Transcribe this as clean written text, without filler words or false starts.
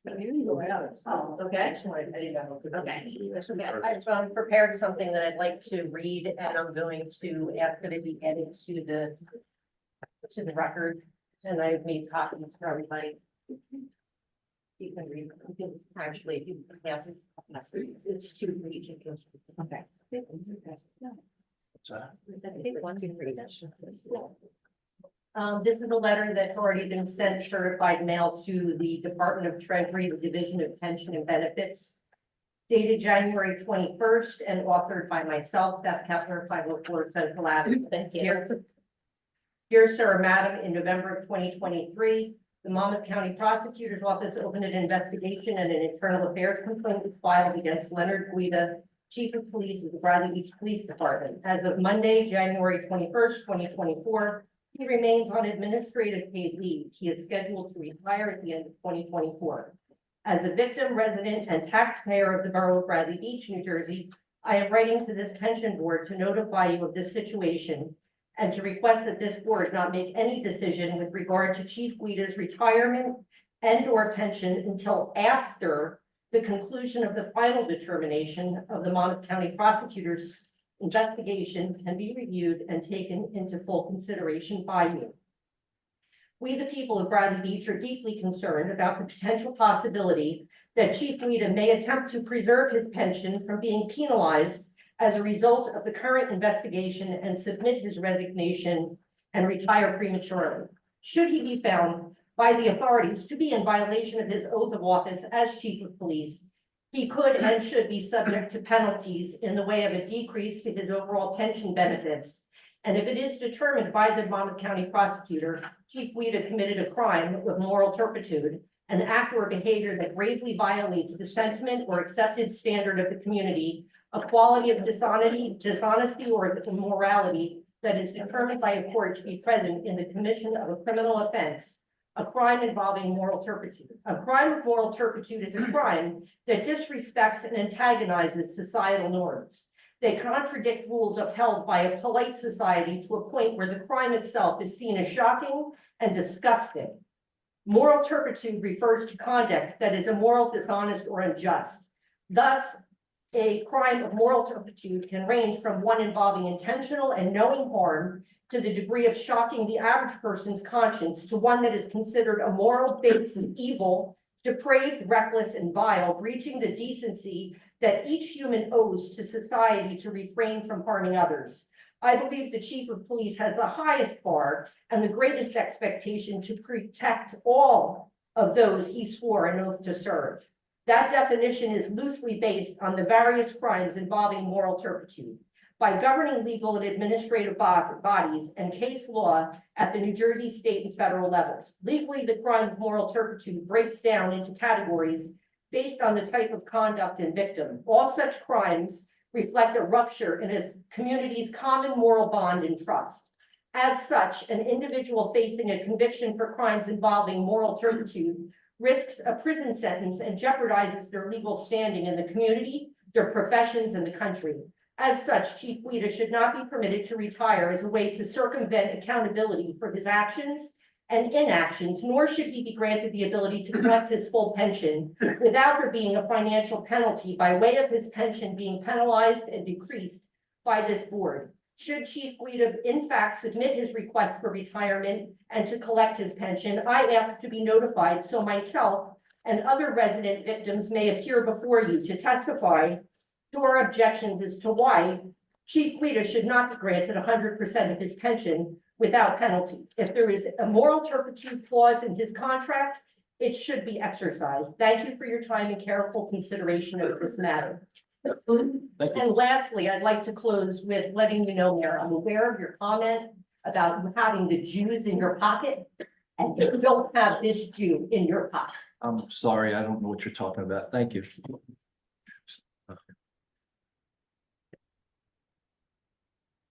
Oh, okay. Okay, I've prepared something that I'd like to read, and I'm going to ask that it be added to the record, and I've made copies for everybody. You can read, you can actually, you can pass it, it's 2 for each. Okay. This is a letter that's already been sent certified mail to the Department of Treasury, the Division of Pension and Benefits, dated January 21st and authored by myself, Beth Kepler, 504 Central Avenue. Thank you. Dear Sir or Madam, in November of 2023, the Monmouth County Prosecutor's Office opened an investigation and an internal affairs complaint was filed against Leonard Guida, Chief of Police of the Bradley Beach Police Department. As of Monday, January 21st, 2024, he remains on administrative paid leave. He is scheduled to retire at the end of 2024. As a victim, resident, and taxpayer of the borough of Bradley Beach, New Jersey, I am writing to this pension board to notify you of this situation and to request that this board not make any decision with regard to Chief Guida's retirement and/or pension until after the conclusion of the final determination of the Monmouth County Prosecutor's investigation can be reviewed and taken into full consideration by you. We, the people of Bradley Beach, are deeply concerned about the potential possibility that Chief Guida may attempt to preserve his pension from being penalized as a result of the current investigation and submit his resignation and retire prematurely. Should he be found by the authorities to be in violation of his oath of office as Chief of Police, he could and should be subject to penalties in the way of a decrease to his overall pension benefits. And if it is determined by the Monmouth County Prosecutor, Chief Guida committed a crime of moral turpitude, an act or behavior that gravely violates the sentiment or accepted standard of the community, a quality of dishonesty or immorality that is determined by a court to be present in the commission of a criminal offense, a crime involving moral turpitude. A crime of moral turpitude is a crime that disrespects and antagonizes societal norms. They contradict rules upheld by a polite society to a point where the crime itself is seen as shocking and disgusting. Moral turpitude refers to conduct that is immoral, dishonest, or unjust. Thus, a crime of moral turpitude can range from one involving intentional and knowing harm to the degree of shocking the average person's conscience to one that is considered a moral, base, evil, depraved, reckless, and vile, breaching the decency that each human owes to society to refrain from harming others. I believe the Chief of Police has the highest bar and the greatest expectation to protect all of those he swore an oath to serve. That definition is loosely based on the various crimes involving moral turpitude. By governing legal and administrative bodies and case law at the New Jersey state and federal levels. Legally, the crime of moral turpitude breaks down into categories based on the type of conduct and victim. All such crimes reflect a rupture in a community's common moral bond and trust. As such, an individual facing a conviction for crimes involving moral turpitude risks a prison sentence and jeopardizes their legal standing in the community, their professions, and the country. As such, Chief Guida should not be permitted to retire as a way to circumvent accountability for his actions and inactions, nor should he be granted the ability to collect his full pension without there being a financial penalty by way of his pension being penalized and decreased by this board. Should Chief Guida in fact submit his request for retirement and to collect his pension, I ask to be notified so myself and other resident victims may appear before you to testify to our objections as to why Chief Guida should not be granted 100% of his pension without penalty. If there is a moral turpitude clause in his contract, it should be exercised. Thank you for your time and careful consideration of this matter. And lastly, I'd like to close with letting you know, Mayor, I'm aware of your comment about having the Jews in your pocket, and you don't have this Jew in your pocket. I'm sorry, I don't know what you're talking about. Thank you.